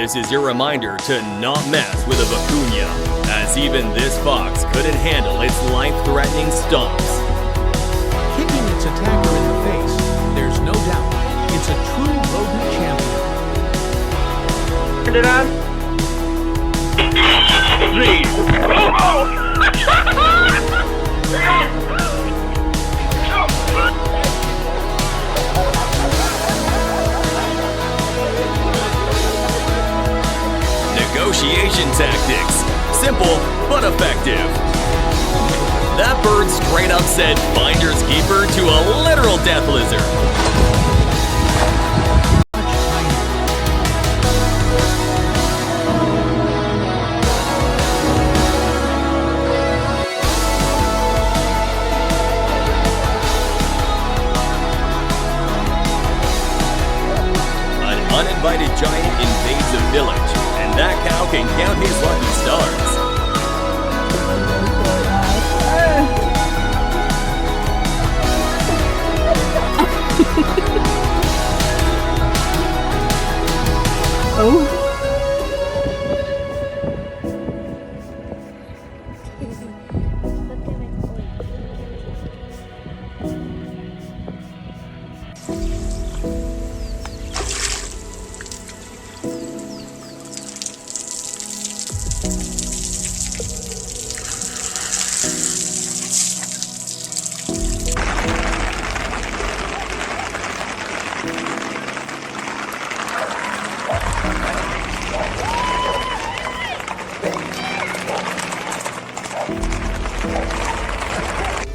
This is your reminder to not mess with a vicuña, as even this fox couldn't handle its life-threatening stomps. Kicking its attacker in the face, there's no doubt, it's a true rodent champion. Turn it on. Please. Negotiation tactics. Simple, but effective. That bird straight up said finders keeper to a literal death lizard. An uninvited giant invades a village, and that cow can count his lucky stars. Oh.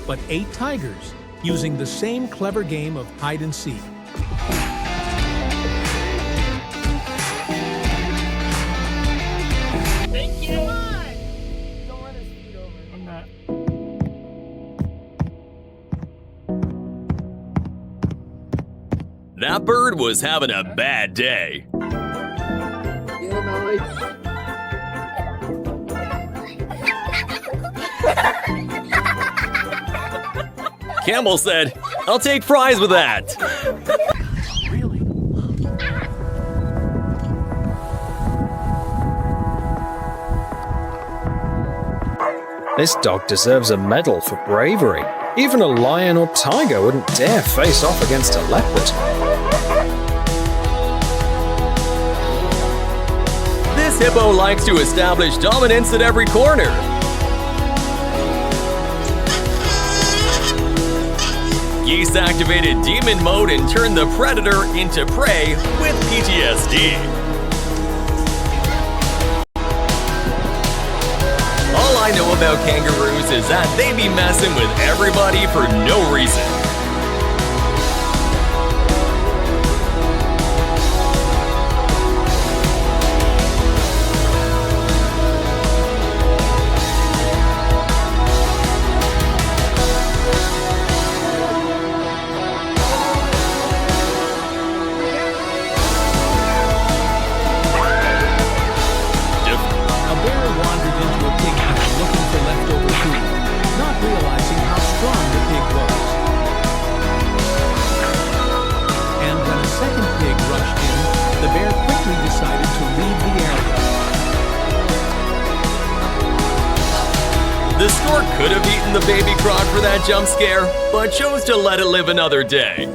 But 8 tigers, using the same clever game of hide and seek. Thank you. Come on. Don't run his feet over. I'm not. That bird was having a bad day. Camel said, "I'll take fries with that." Really? This dog deserves a medal for bravery. Even a lion or tiger wouldn't dare face off against a leopard. This hippo likes to establish dominance at every corner. Geese activated demon mode and turned the predator into prey with PTSD. All I know about kangaroos is that they be messing with everybody for no reason. The stork could have eaten the baby croc for that jump scare, but chose to let it live another day.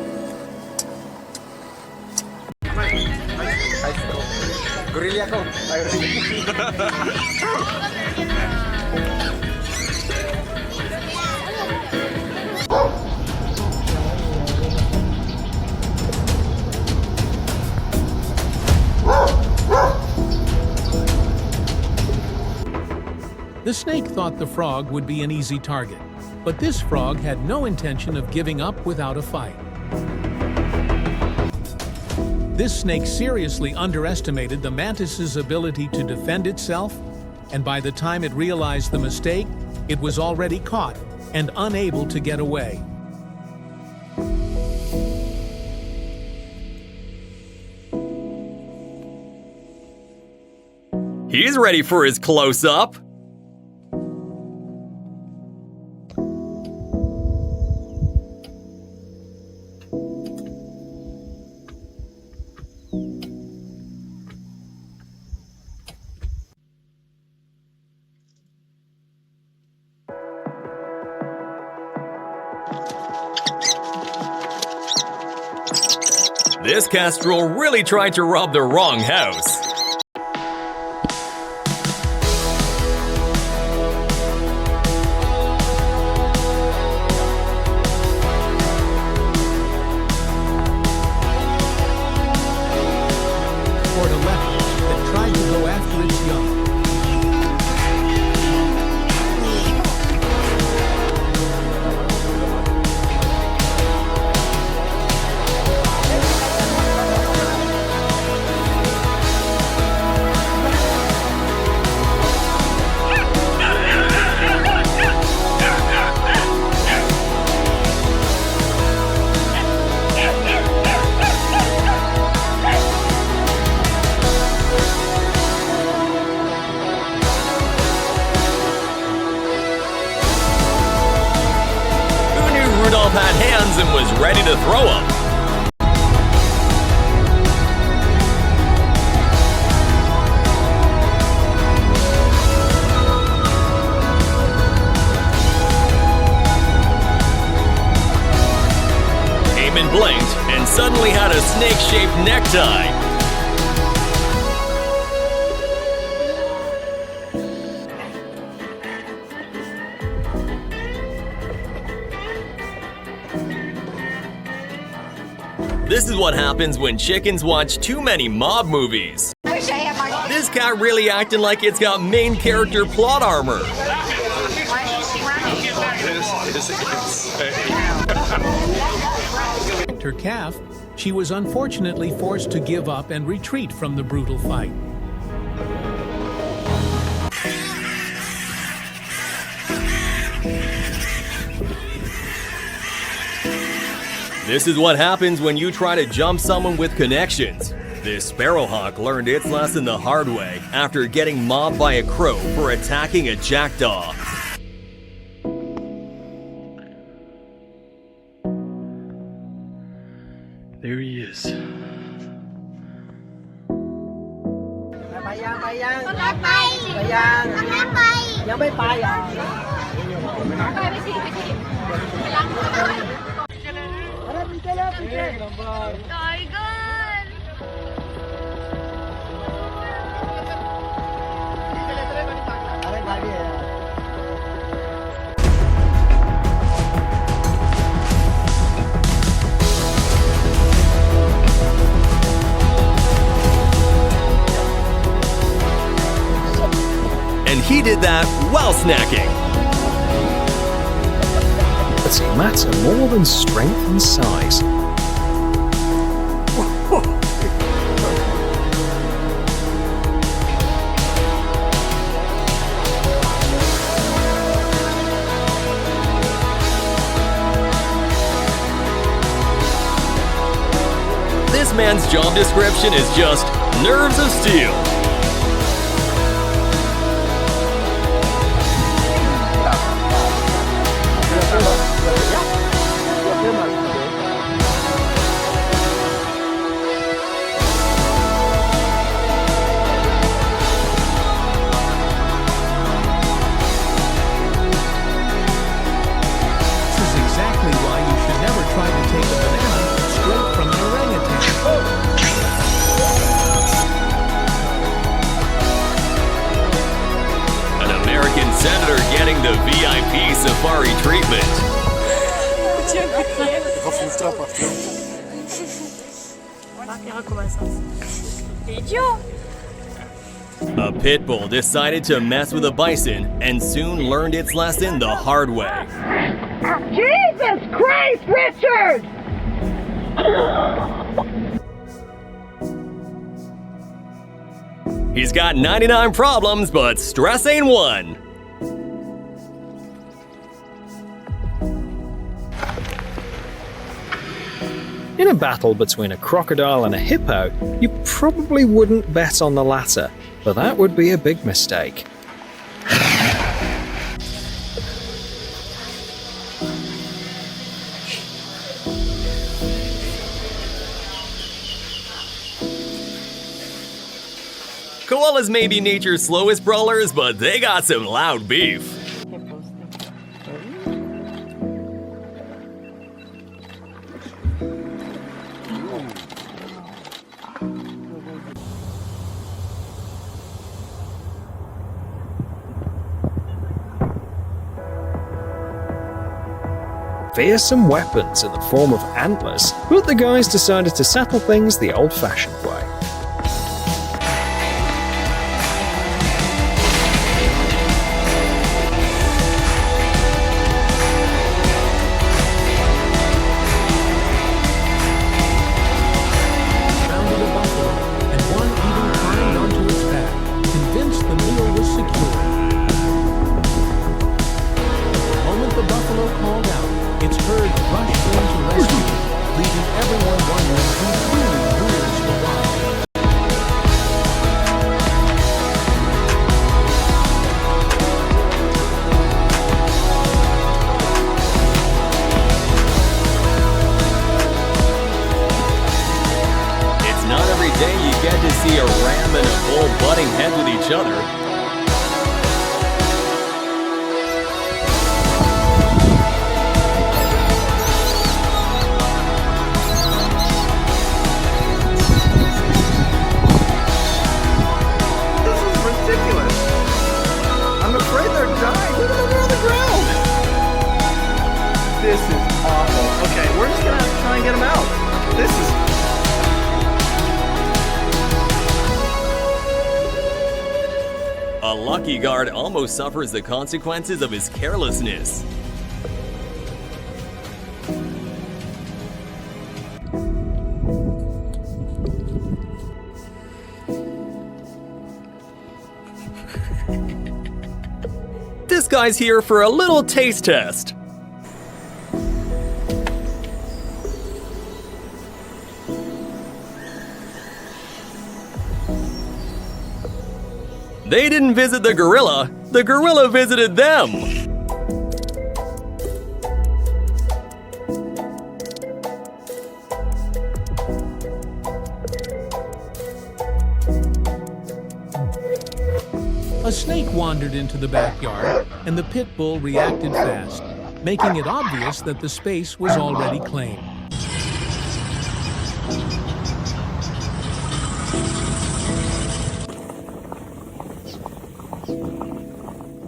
The snake thought the frog would be an easy target, but this frog had no intention of giving up without a fight. This snake seriously underestimated the mantis's ability to defend itself, and by the time it realized the mistake, it was already caught and unable to get away. He's ready for his close-up. This kestrel really tried to rob the wrong house. Toward a leopard that tried to go after its young. Rudolph had hands and was ready to throw them. Eamon blinked and suddenly had a snake-shaped necktie. This is what happens when chickens watch too many mob movies. This cat really acting like it's got main character plot armor. Her calf, she was unfortunately forced to give up and retreat from the brutal fight. This is what happens when you try to jump someone with connections. This sparrowhawk learned its lesson the hard way after getting mobbed by a crow for attacking a jackdaw. There he is.ไปยังยังไม่ไปอ่ะ And he did that while snacking. Does it matter more than strength and size? This man's job description is just nerves of steel. This is exactly why you should never try to take a banana straight from an orangutan. An American senator getting the VIP safari treatment. A pit bull decided to mess with a bison and soon learned its lesson the hard way. Jesus Christ, Richard! He's got 99 problems, but stress ain't one. In a battle between a crocodile and a hippo, you probably wouldn't bet on the latter, but that would be a big mistake. Koalas may be nature's slowest brawlers, but they got some loud beef. fearsome weapons in the form of antlers, but the guys decided to settle things the old-fashioned way. Founded a buffalo, and one even climbed onto its back, convinced the meal was secure. The moment the buffalo called out, its herd rushed in to rescue it, leaving everyone wondering who truly rules the wild. It's not every day you get to see a ram and a bull butting heads with each other. This is ridiculous. I'm afraid they're dying. Look at them on the ground. This is awful. Okay, we're just gonna have to try and get them out. This is. A lucky guard almost suffers the consequences of his carelessness. This guy's here for a little taste test. They didn't visit the gorilla visited them. A snake wandered into the backyard, and the pit bull reacted fast, making it obvious that the space was already claimed.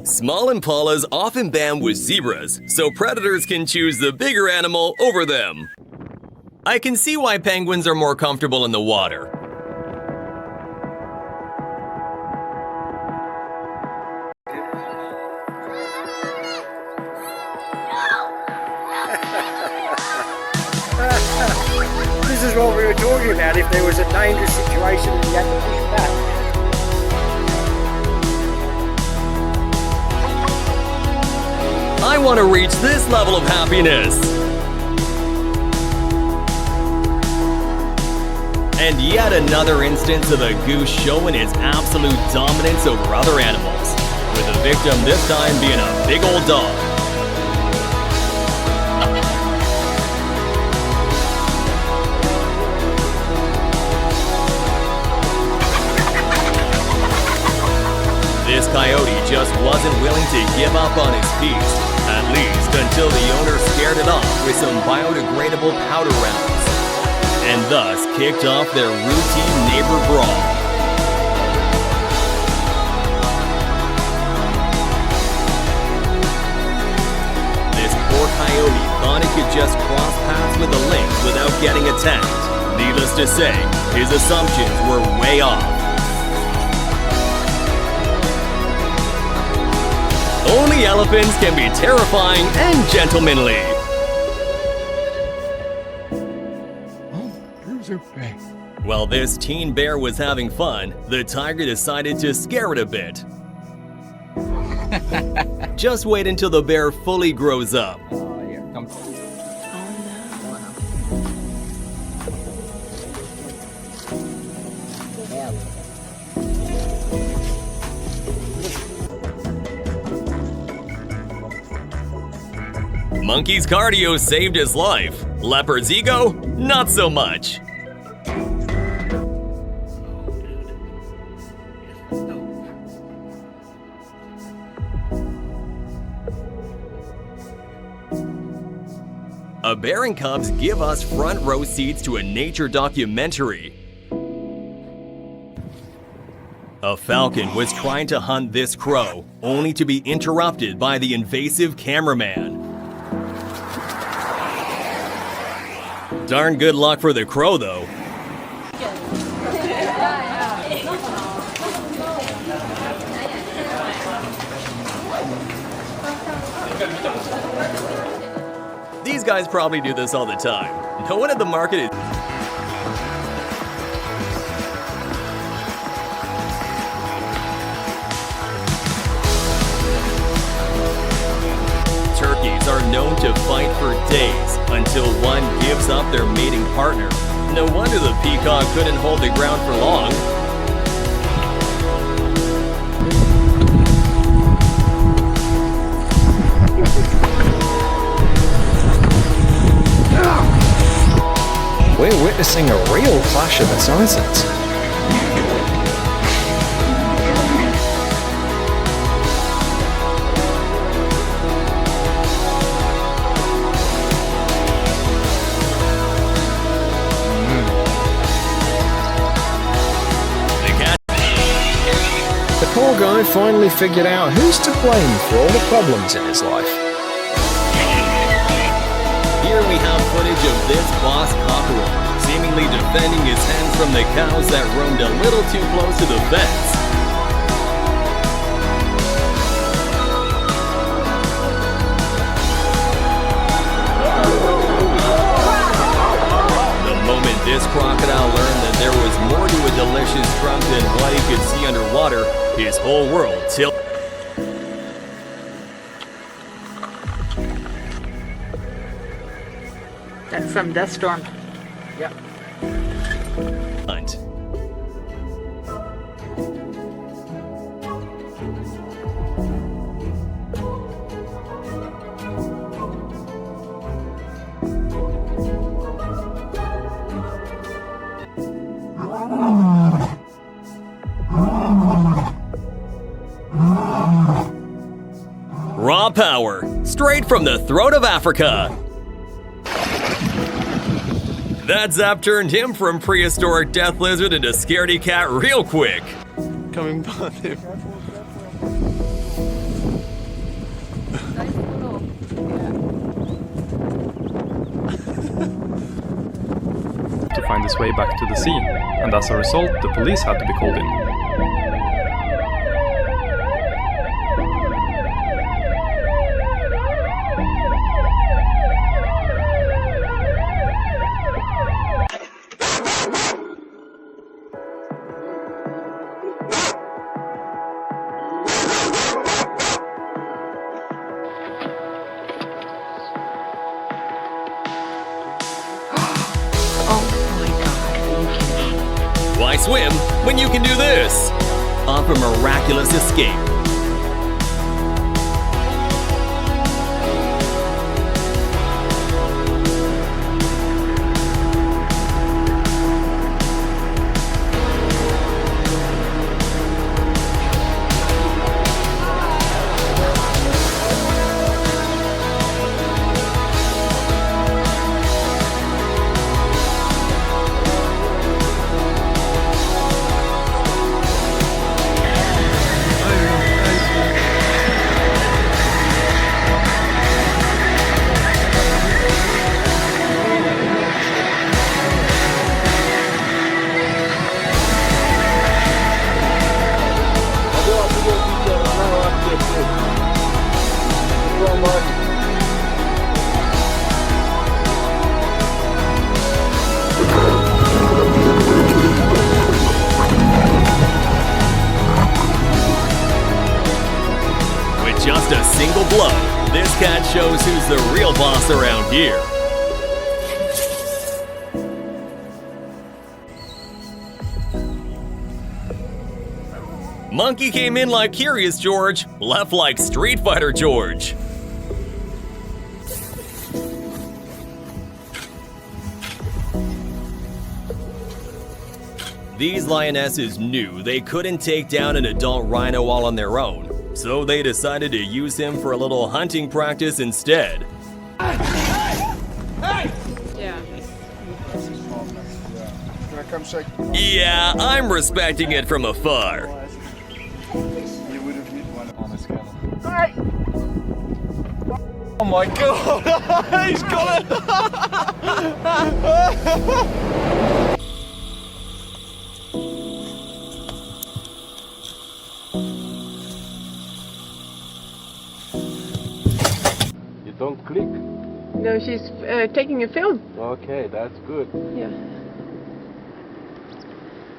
Small impalas often band with zebras, so predators can choose the bigger animal over them. I can see why penguins are more comfortable in the water. This is what we were talking about. If there was a dangerous situation and you had to push back. I want to reach this level of happiness. And yet another instance of a goose showing its absolute dominance over other animals, with the victim this time being a big old dog. This coyote just wasn't willing to give up on his feast, at least until the owner scared it off with some biodegradable powder rounds, and thus kicked off their routine neighbor brawl. This poor coyote thought it could just cross paths with the lynx without getting attacked. Needless to say, his assumptions were way off. Only elephants can be terrifying and gentlemanly. While this teen bear was having fun, the tiger decided to scare it a bit. Just wait until the bear fully grows up. Monkey's cardio saved his life. Leopard's ego, not so much. A bear and cubs give us front row seats to a nature documentary. A falcon was trying to hunt this crow, only to be interrupted by the invasive cameraman. Darn good luck for the crow, though. These guys probably do this all the time. No one at the market is... Turkeys are known to fight for days until one gives up their mating partner. No wonder the peacock couldn't hold the ground for long. We're witnessing a real clash of the seasons. The poor guy finally figured out who's to blame for all the problems in his life. Here we have footage of this boss cockerel, seemingly defending his hen from the cows that roamed a little too close to the fence. The moment this crocodile learned that there was more to a delicious trunk than what he could see underwater, his whole world tilted. That's some dust storm. Yep. Hunt. Raw power, straight from the throat of Africa. That zap turned him from prehistoric death lizard into scaredy cat real quick. Coming back him. To find his way back to the sea, and as a result, the police had to be called in. Why swim when you can do this? Off a miraculous escape. Just a single blow, this cat shows who's the real boss around here. Monkey came in like Curious George, left like Street Fighter George. These lionesses knew they couldn't take down an adult rhino all on their own. So they decided to use him for a little hunting practice instead. Yeah, I'm respecting it from afar. Oh my god! He's got it! You don't click? No, she's taking a film. Okay, that's good. Yeah.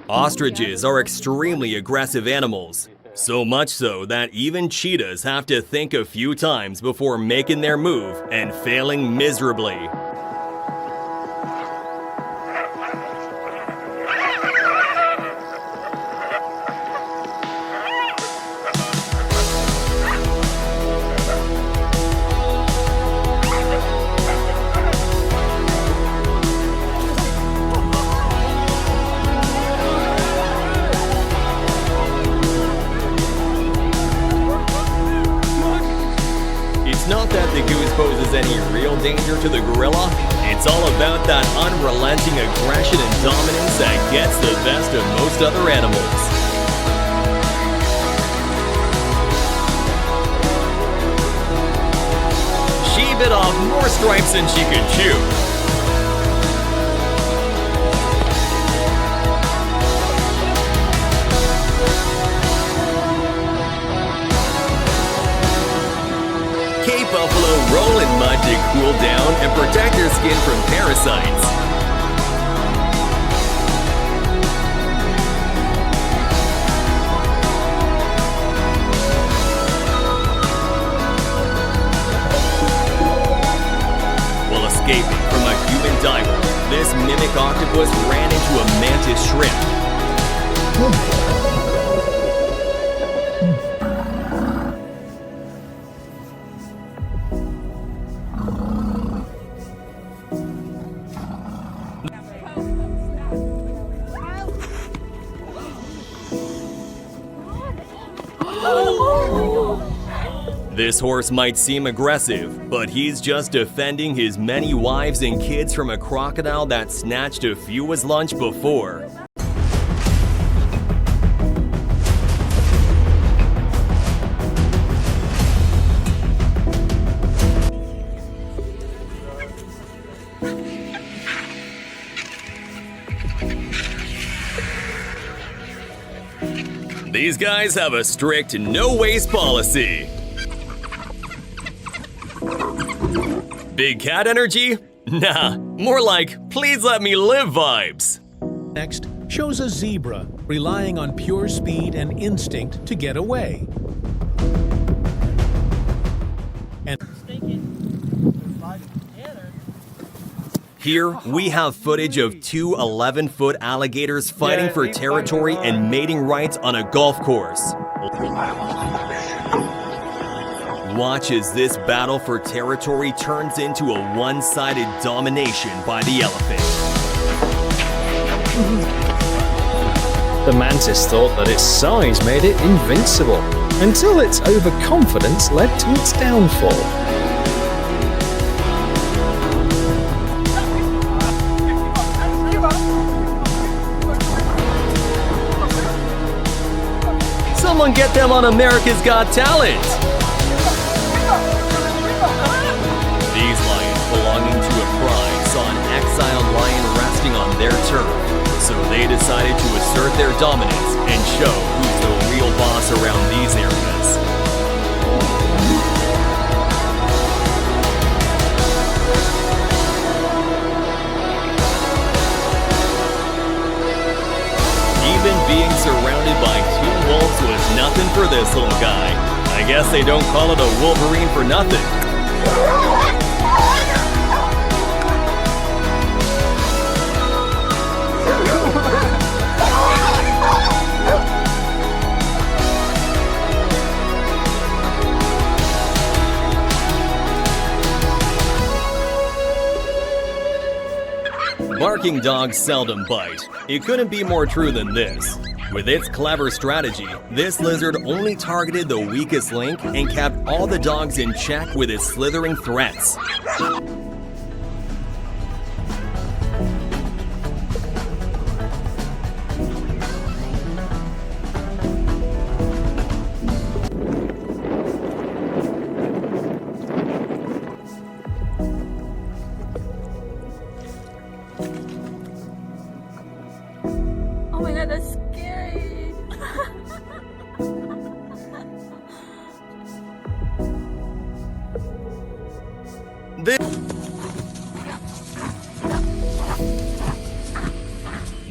Ostriches are extremely aggressive animals. So much so that even cheetahs have to think a few times before making their move and failing miserably. It's not that the goose poses any real danger to the gorilla, it's all about that unrelenting aggression and dominance that gets the best of most other animals. She bit off more stripes than she could chew. Cape buffalo roll in mud to cool down and protect their skin from parasites. While escaping from a human diver, this mimic octopus ran into a mantis shrimp. This horse might seem aggressive, but he's just defending his many wives and kids from a crocodile that snatched a few as lunch before. These guys have a strict no-waste policy. Big cat energy? Nah, more like, please let me live vibes. Next shows a zebra relying on pure speed and instinct to get away. And Here, we have footage of two 11-foot alligators fighting for territory and mating rights on a golf course. Watch as this battle for territory turns into a one-sided domination by the elephant. The mantis thought that its size made it invincible, until its overconfidence led to its downfall. Someone get them on America's Got Talent! These lions belonging to a pride saw an exiled lion resting on their turf, so they decided to assert their dominance and show who's the real boss around these areas. Even being surrounded by two wolves was nothing for this little guy. I guess they don't call it a wolverine for nothing. Barking dogs seldom bite. It couldn't be more true than this. With its clever strategy, this lizard only targeted the weakest link and kept all the dogs in check with its slithering threats.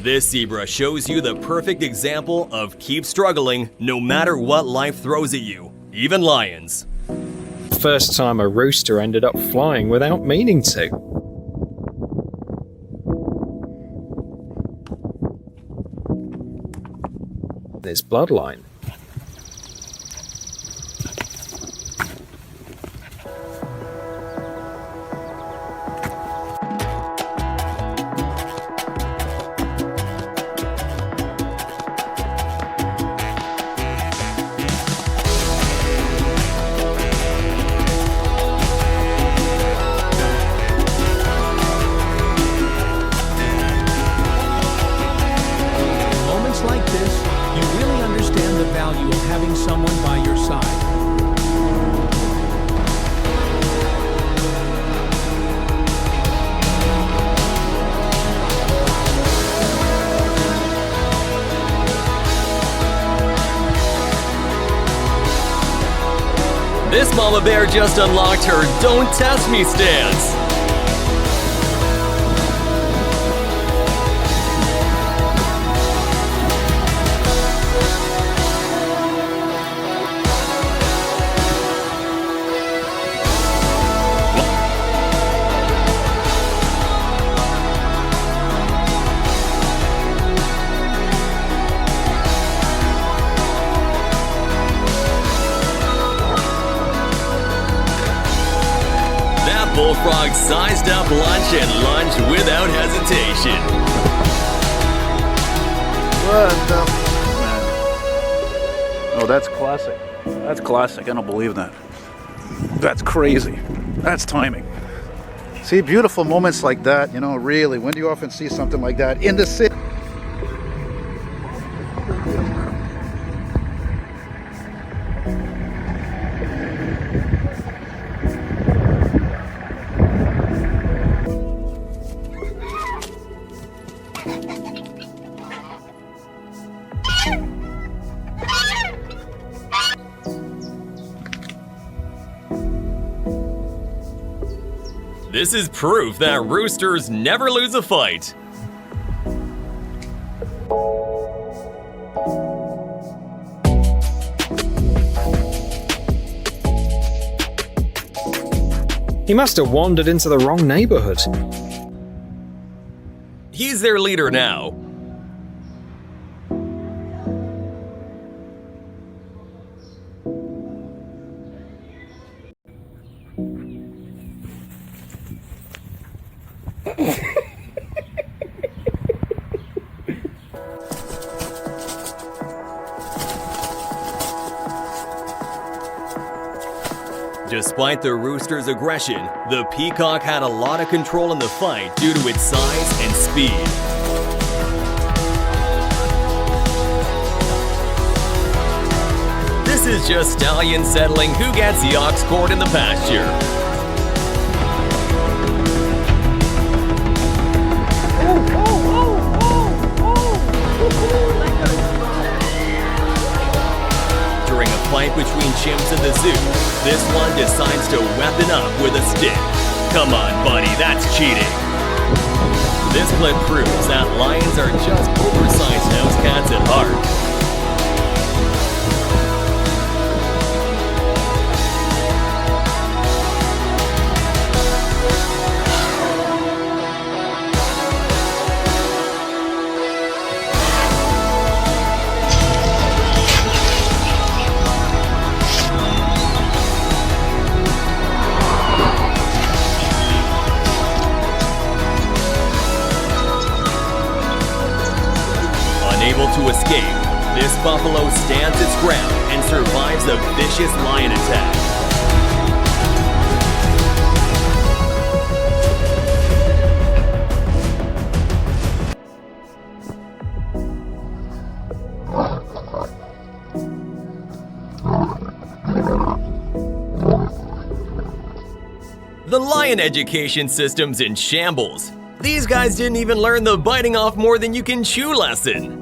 This zebra shows you the perfect example of keep struggling no matter what life throws at you, even lions. First time a rooster ended up flying without meaning to. His bloodline. Like this, you really understand the value of having someone by your side. This mama bear just unlocked her "Don't Test Me" stance. Bullfrog sized up lunch and lunged without hesitation. What the man? Oh, that's classic. That's classic. I don't believe that. That's crazy. That's timing. See, beautiful moments like that, you know, really, when do you often see something like that in the city? This is proof that roosters never lose a fight. He must have wandered into the wrong neighborhood. He's their leader now. Despite the rooster's aggression, the peacock had a lot of control in the fight due to its size and speed. This is just stallion settling who gets the ox cord in the pasture. During a fight between chimps in the zoo, this one decides to weapon up with a stick. Come on, buddy, that's cheating. This clip proves that lions are just oversized house cats at heart. Unable to escape, this buffalo stands its ground and survives a vicious lion attack. The lion education system's in shambles. These guys didn't even learn the biting off more than you can chew lesson.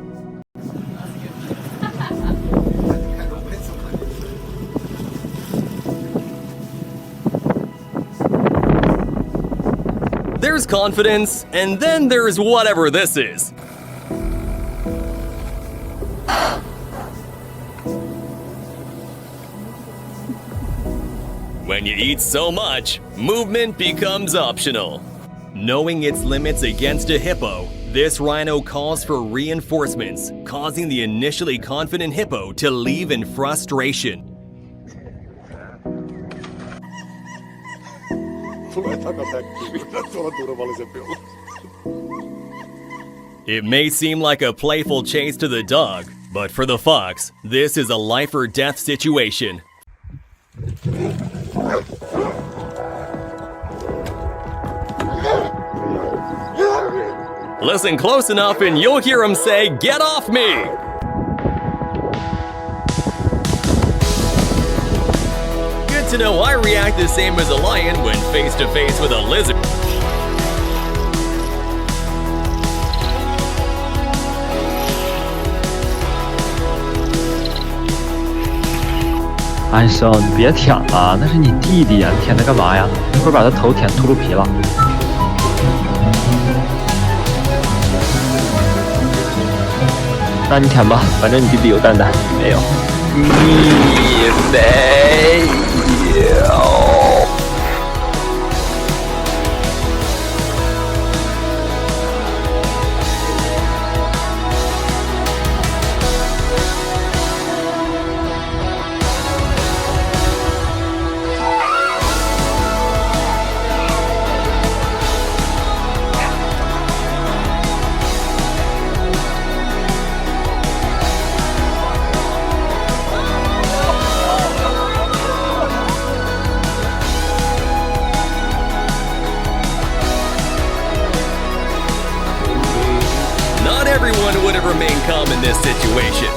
There's confidence, and then there's whatever this is. When you eat so much, movement becomes optional. Knowing its limits against a hippo, this rhino calls for reinforcements, causing the initially confident hippo to leave in frustration. It may seem like a playful chase to the dog, but for the fox, this is a life or death situation. Listen close enough and you'll hear him say, "Get off me!" Good to know I react the same as a lion when face to face with a lizard.安生，你别舔了，那是你弟弟呀，舔它干嘛呀？一会儿把他头舔秃噜皮了。那你舔吧，反正你弟弟有蛋蛋，你没有。你没有。Everyone would have remained calm in this situation.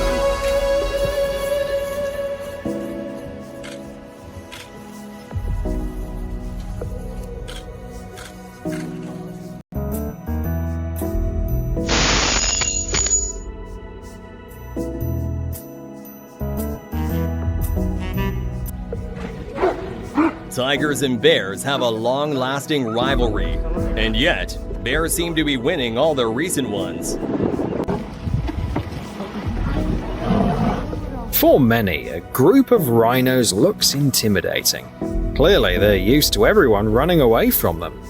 Tigers and bears have a long-lasting rivalry, and yet, bears seem to be winning all the recent ones. For many, a group of rhinos looks intimidating. Clearly, they're used to everyone running away from them.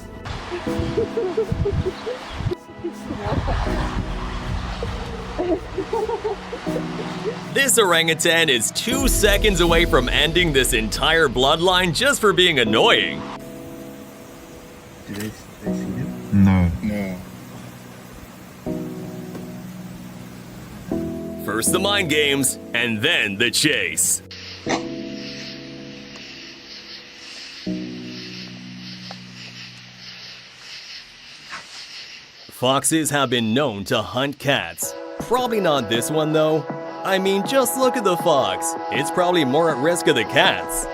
This orangutan is 2 seconds away from ending this entire bloodline just for being annoying. Did they see him? No. First the mind games, and then the chase. Foxes have been known to hunt cats. Probably not this one though. I mean, just look at the fox. It's probably more at risk of the cats.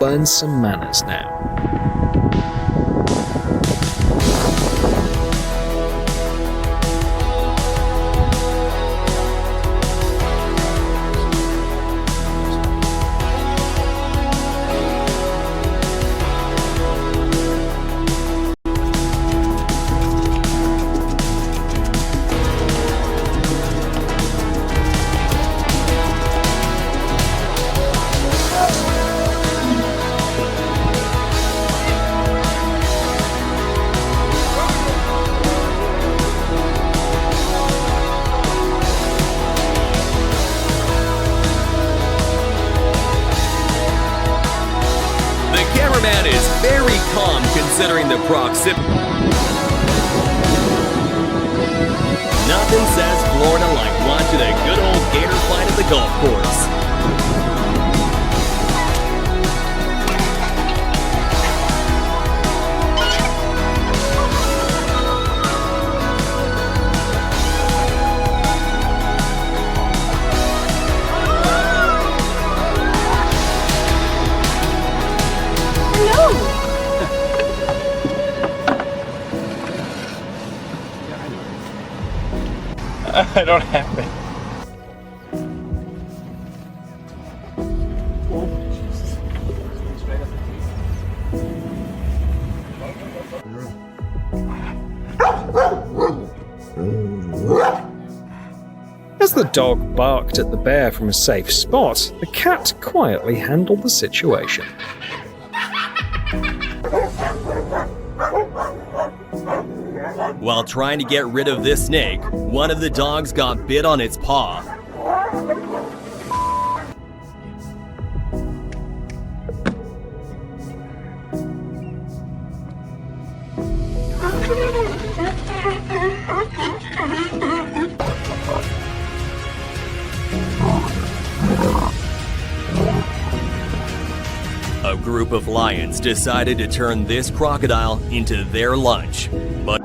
Learn some manners now. Man is very calm considering the proximity. Nothing says Florida like watching a good old gator fight at the golf course. I don't have it. As the dog barked at the bear from a safe spot, the cat quietly handled the situation. While trying to get rid of this snake, one of the dogs got bit on its paw. A group of lions decided to turn this crocodile into their lunch, but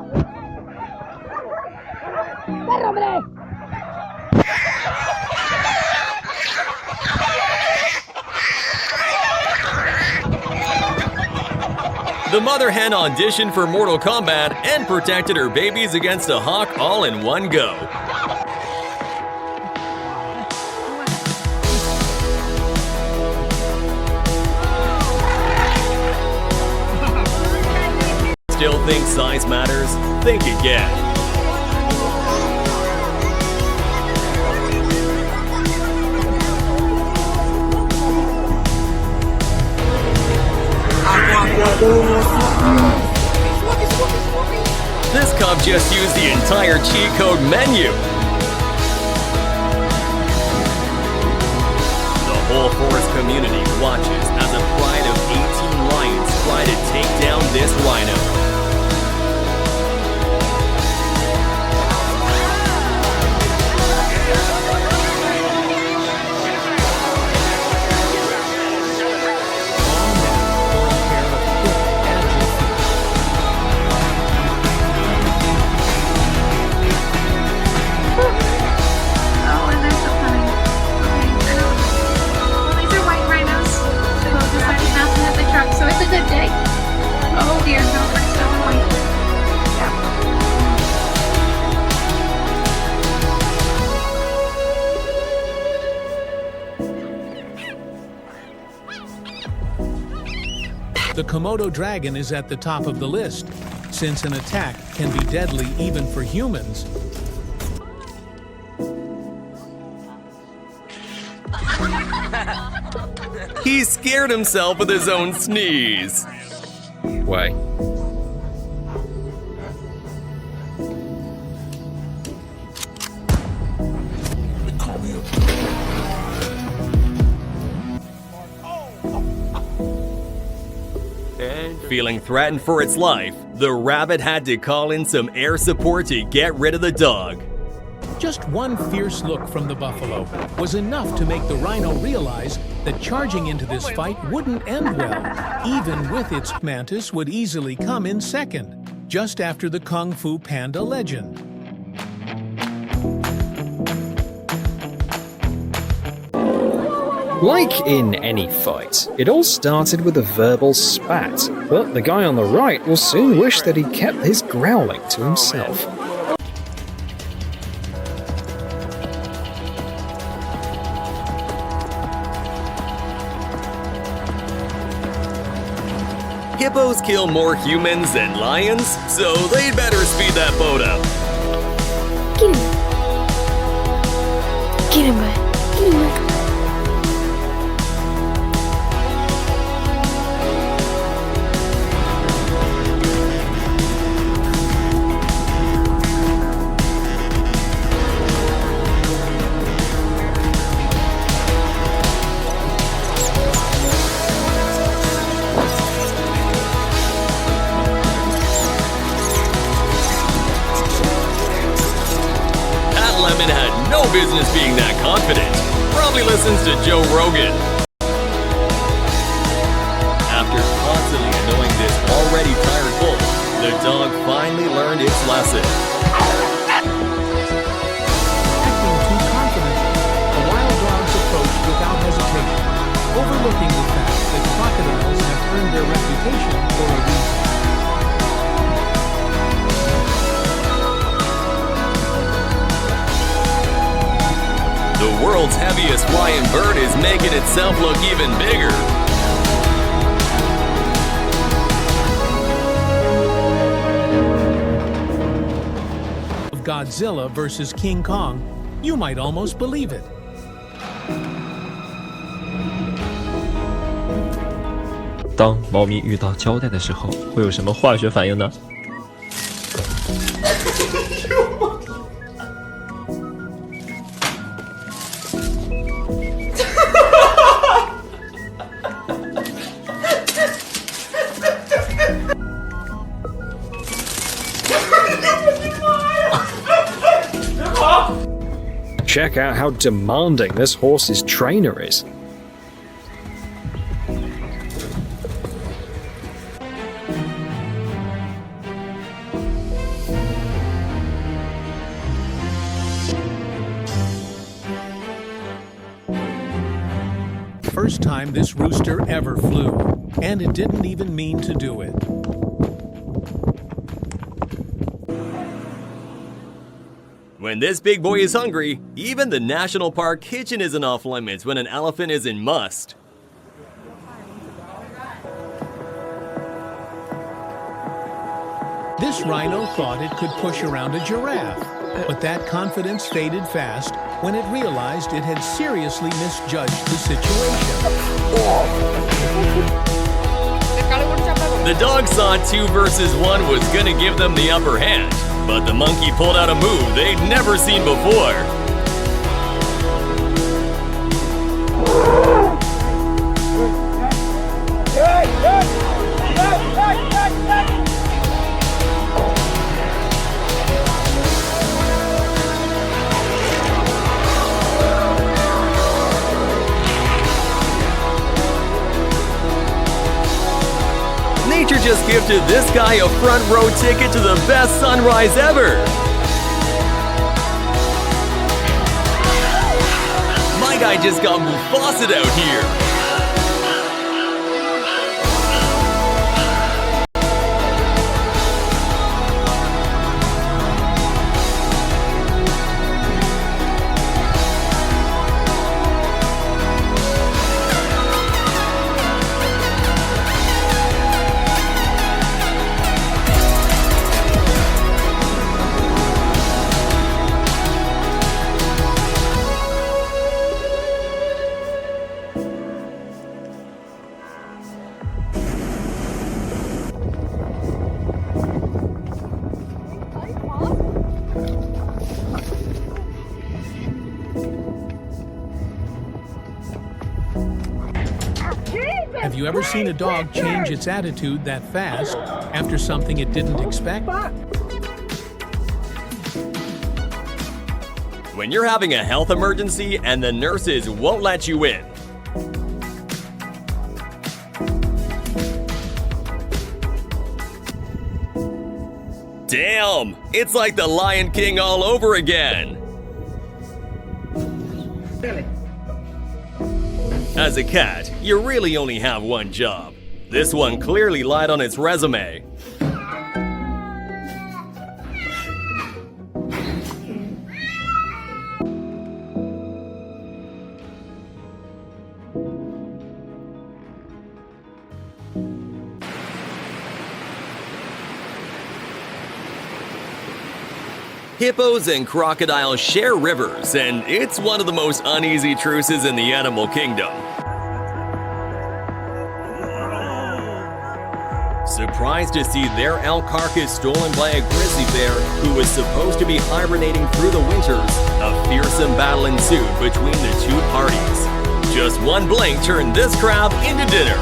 the mother hen auditioned for Mortal Kombat and protected her babies against a hawk all in one go. Still think size matters? Think again. This cub just used the entire cheat code menu. The whole forest community watches as a pride of 18 lions try to take down this rhino. The Komodo dragon is at the top of the list, since an attack can be deadly even for humans. He scared himself with his own sneeze. Way. Feeling threatened for its life, the rabbit had to call in some air support to get rid of the dog. Just one fierce look from the buffalo was enough to make the rhino realize that charging into this fight wouldn't end well. Even with its mantis would easily come in second, just after the Kung Fu Panda legend. Like in any fight, it all started with a verbal spat, but the guy on the right will soon wish that he kept his growling to himself. Hippos kill more humans than lions, so they'd better speed that boat up. Get him. Get him, bud. Get him, bud. No business being that confident. Probably listens to Joe Rogan. After constantly annoying this already tired bull, the dog finally learned its lesson. Acting too confident, the wild dogs approached without hesitation, overlooking the fact that crocodiles have earned their reputation for a reason. The world's heaviest flying bird is making itself look even bigger. Godzilla vs. King Kong, You might almost believe it. 当猫咪遇到胶带的时候，会有什么化学反应呢？ Check out how demanding this horse's trainer is. First time this rooster ever flew, and it didn't even mean to do it. When this big boy is hungry, even the national park kitchen isn't off limits when an elephant is in must. This rhino thought it could push around a giraffe, but that confidence faded fast when it realized it had seriously misjudged the situation. The dog saw 2 versus 1 was gonna give them the upper hand, but the monkey pulled out a move they'd never seen before. Nature just gifted this guy a front row ticket to the best sunrise ever. My guy just got Mufasa out here. Have you ever seen a dog change its attitude that fast after something it didn't expect? When you're having a health emergency and the nurses won't let you in. Damn! It's like the Lion King all over again! As a cat, you really only have one job. This one clearly lied on its resume. Hippos and crocodiles share rivers, and it's one of the most uneasy truces in the animal kingdom. Surprised to see their elk carcass stolen by a grizzly bear who was supposed to be hibernating through the winters, a fearsome battle ensued between the two parties. Just one blink turned this crab into dinner.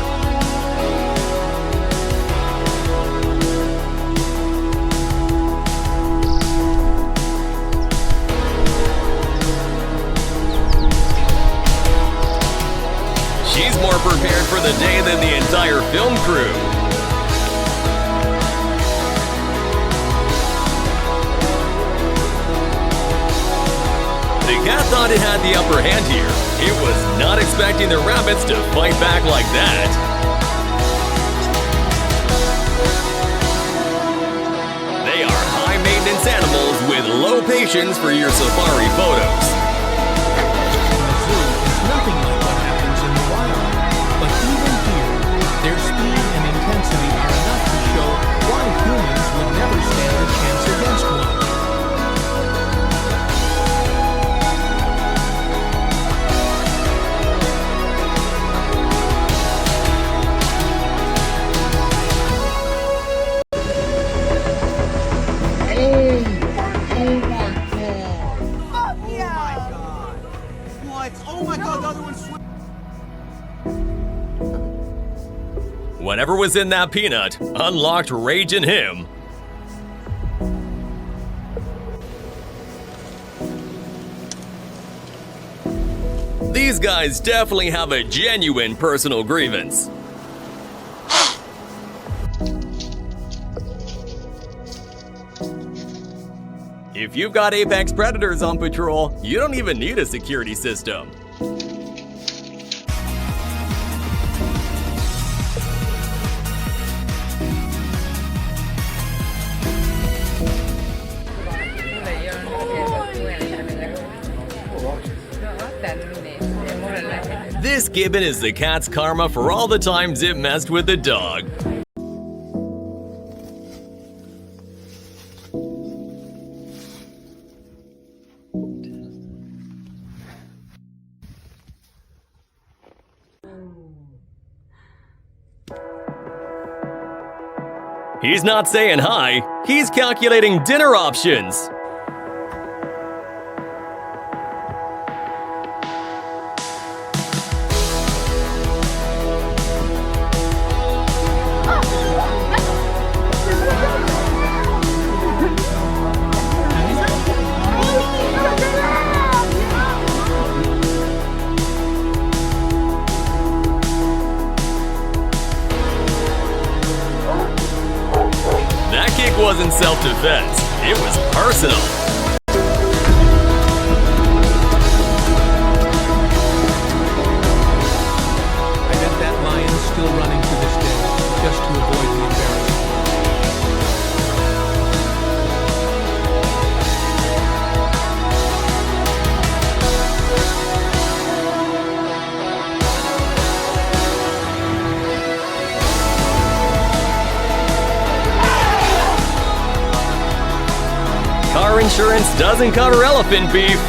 She's more prepared for the day than the entire film crew. The cat thought it had the upper hand here. It was not expecting the rabbits to fight back like that. They are high-maintenance animals with low patience for your safari photos. Nothing like what happens in the wild. But even here, their speed and intensity are enough to show why humans would never stand a chance against one. Whatever was in that peanut unlocked rage in him. These guys definitely have a genuine personal grievance. If you've got apex predators on patrol, you don't even need a security system. This gibbon is the cat's karma for all the times it messed with the dog. He's not saying hi, he's calculating dinner options. Wasn't self-defense, it was personal. I bet that lion's still running to this day, just to avoid the embarrassment. Car insurance doesn't cover elephant beef.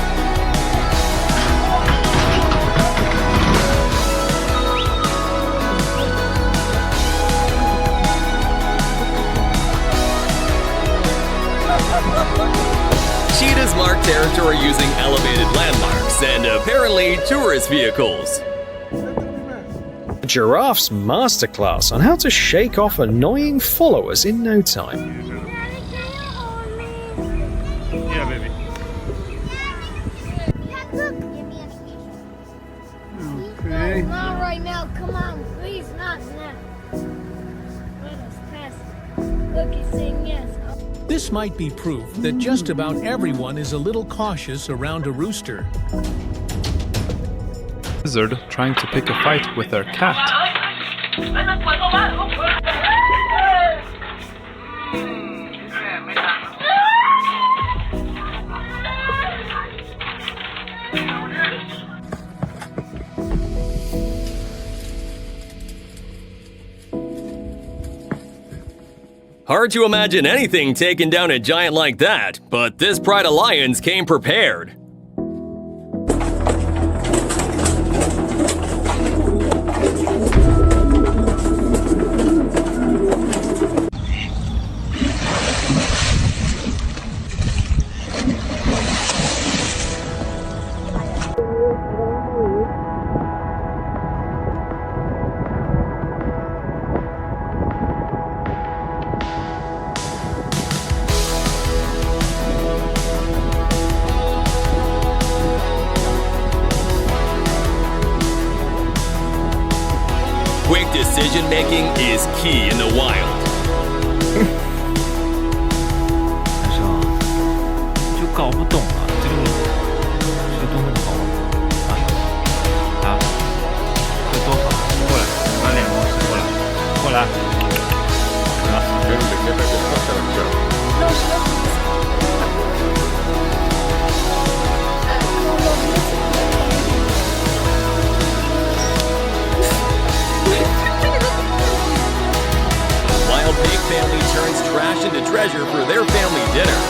Cheetahs mark territory using elevated landmarks and apparently tourist vehicles. A giraffe's masterclass on how to shake off annoying followers in no time. Okay. Not right now. Come on, please, not now. Let us pass. Look, he's saying yes. This might be proof that just about everyone is a little cautious around a rooster. Lizard trying to pick a fight with their cat. Hard to imagine anything taking down a giant like that, but this pride of lions came prepared. Quick decision making is key in the wild. 但是啊，就搞不懂啊，这个是多么的好玩啊！这多好！过来，把脸往上过来，过来。Wild pig family turns trash into treasure for their family dinner.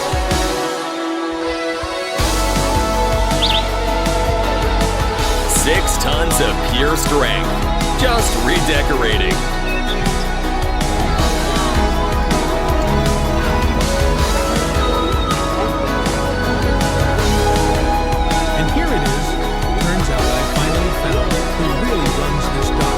Six tons of pure strength, just redecorating. And here it is. Turns out I finally found who really runs this dock.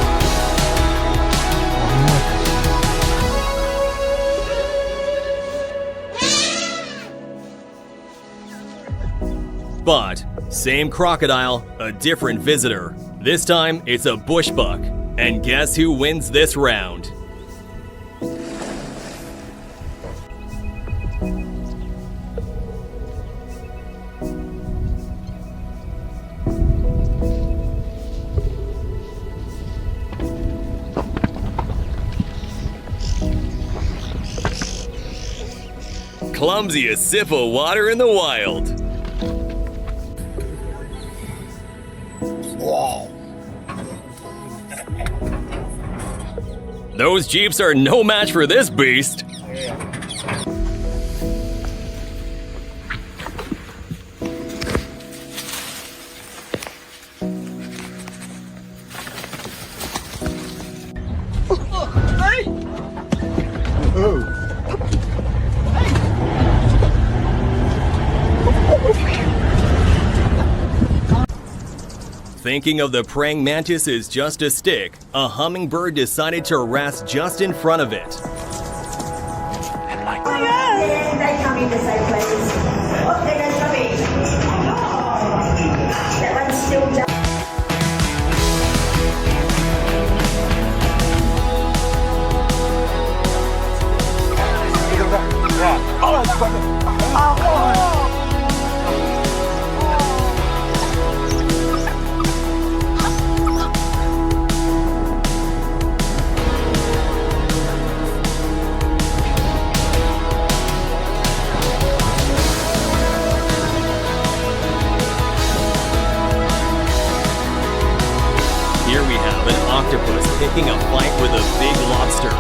spot. Same crocodile, a different visitor. This time, it's a bush buck. And guess who wins this round? Clumsiest sip of water in the wild. Those Jeeps are no match for this beast. Thinking of the praying mantis as just a stick, a hummingbird decided to rest just in front of it. They come in the same place. Oh, they're going to come in. That one's still down. Here we have an octopus picking a fight with a big lobster.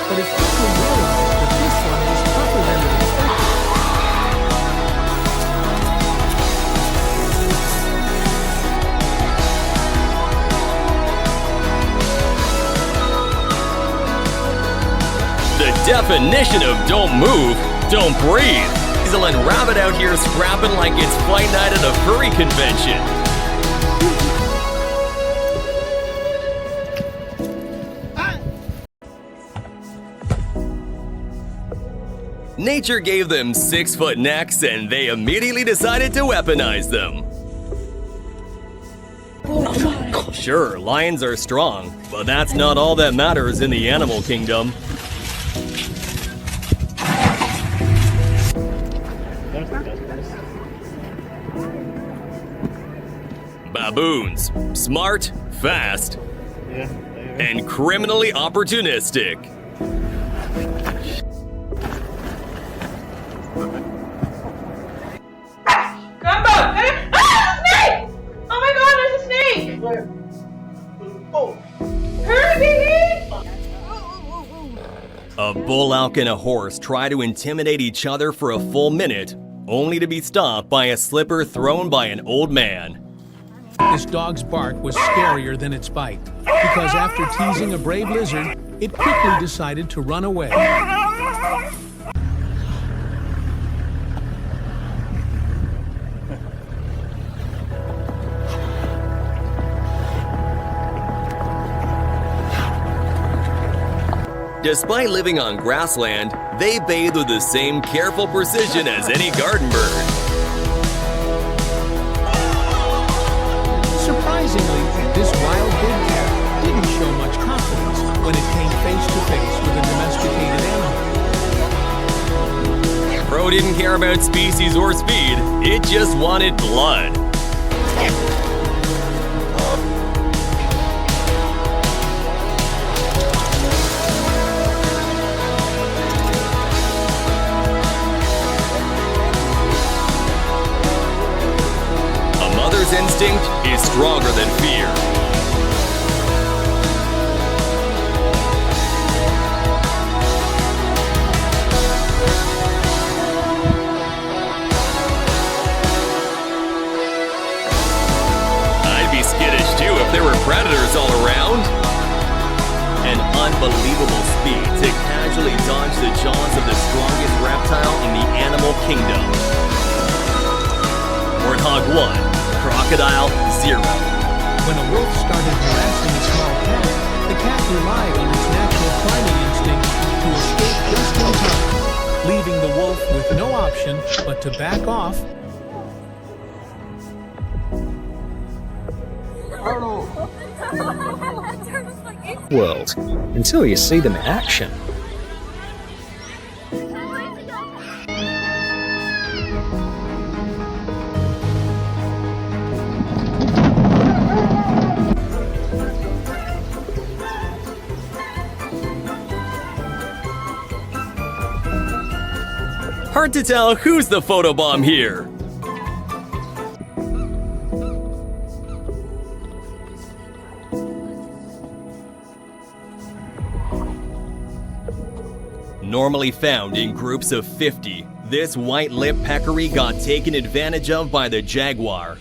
But it quickly realized that this one was tougher than it expected. The definition of don't move, don't breathe. Weasel and rabbit out here scrapping like it's fight night at a furry convention. Nature gave them 6-foot necks and they immediately decided to weaponize them. Sure, lions are strong, but that's not all that matters in the animal kingdom. Baboons, smart, fast, and criminally opportunistic. A bull elk and a horse try to intimidate each other for a full minute, only to be stopped by a slipper thrown by an old man. This dog's bark was scarier than its bite, because after teasing a brave lizard, it quickly decided to run away. Despite living on grassland, they bathe with the same careful precision as any garden bird. Surprisingly, this wild big cat didn't show much confidence when it came face to face with a domesticated animal. Bro didn't care about species or speed, it just wanted blood. Instinct is stronger than fear. I'd be skittish too if there were predators all around. An unbelievable speed to casually dodge the jaws of the strongest reptile in the animal kingdom. Warthog 1. crocodile, 0. When a wolf started harassing a small cat, the cat relied on its natural climbing instinct to escape just in time, leaving the wolf with no option but to back off. World, until you see them in action. Hard to tell who's the photobomb here. Normally found in groups of 50, this white-lipped peccary got taken advantage of by the jaguar.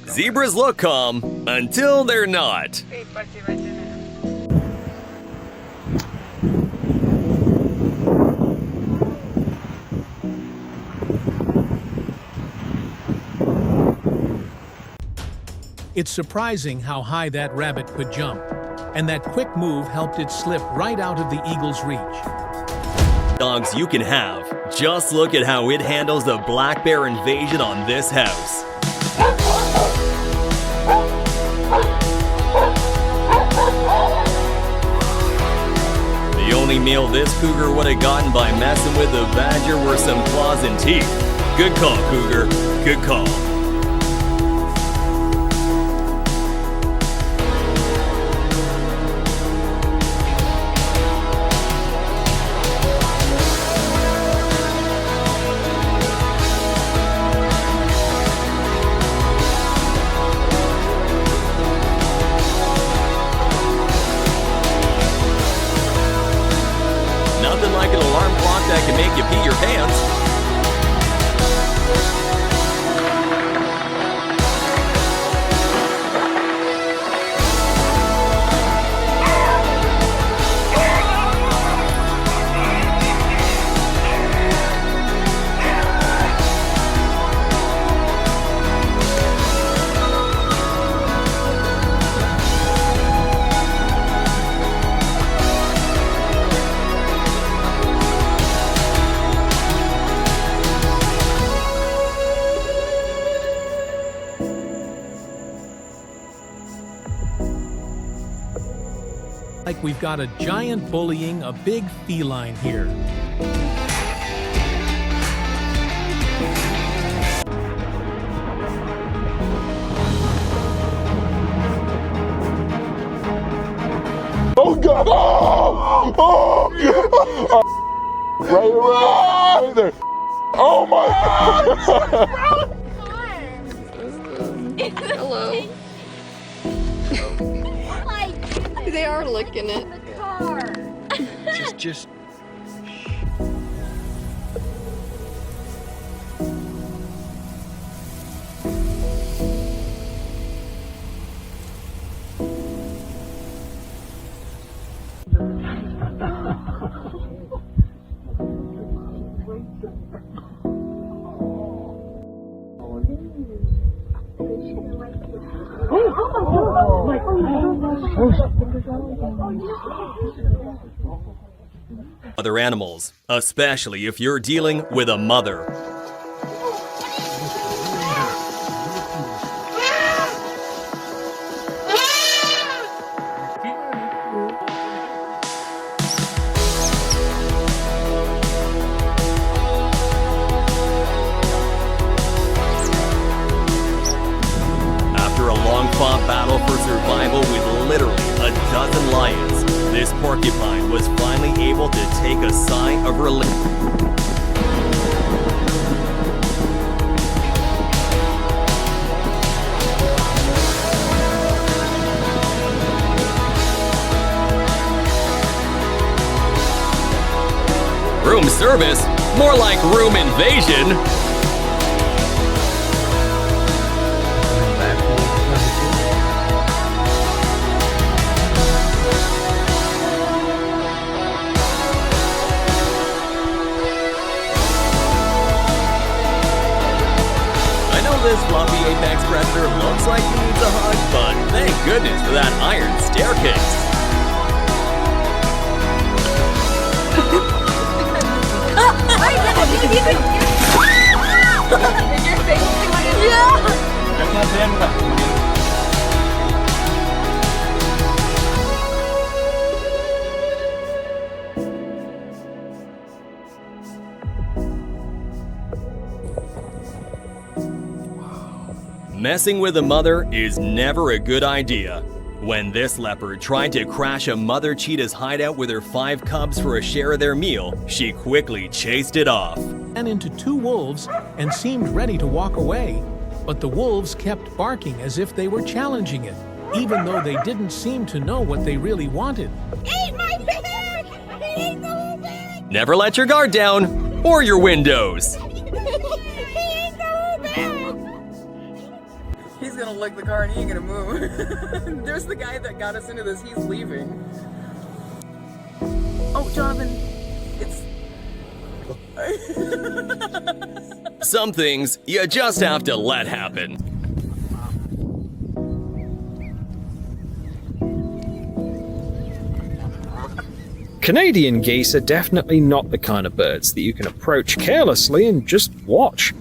Zebras look calm until they're not. It's surprising how high that rabbit could jump, and that quick move helped it slip right out of the eagle's reach. Dogs you can have. Just look at how it handles the black bear invasion on this house. The only meal this cougar would have gotten by messing with the badger were some claws and teeth. Good call, cougar. Good call. Nothing like an alarm clock that can make you pee your pants. Like we've got a giant bullying a big feline here. Oh God! Oh! Oh! Right there! Oh my God! Hello. They are licking it. Just. Other animals, especially if you're dealing with a mother. After a long-fought battle for survival with literally a dozen lions, this porcupine was finally able to take a sigh of relief. Room service? More like room invasion. fluffy apex predator looks like he needs a hug, but thank goodness for that iron staircase. Messing with a mother is never a good idea. When this leopard tried to crash a mother cheetah's hideout with her 5 cubs for a share of their meal, she quickly chased it off. Ran into 2 wolves and seemed ready to walk away, but the wolves kept barking as if they were challenging it, even though they didn't seem to know what they really wanted. Eat my bag! He ate the whole bag! Never let your guard down, or your windows. He ate the whole bag! He's gonna lick the car and he ain't gonna move. There's the guy that got us into this, he's leaving. Oh, Jonathan, it's... Some things you just have to let happen. Canadian geese are definitely not the kind of birds that you can approach carelessly and just watch.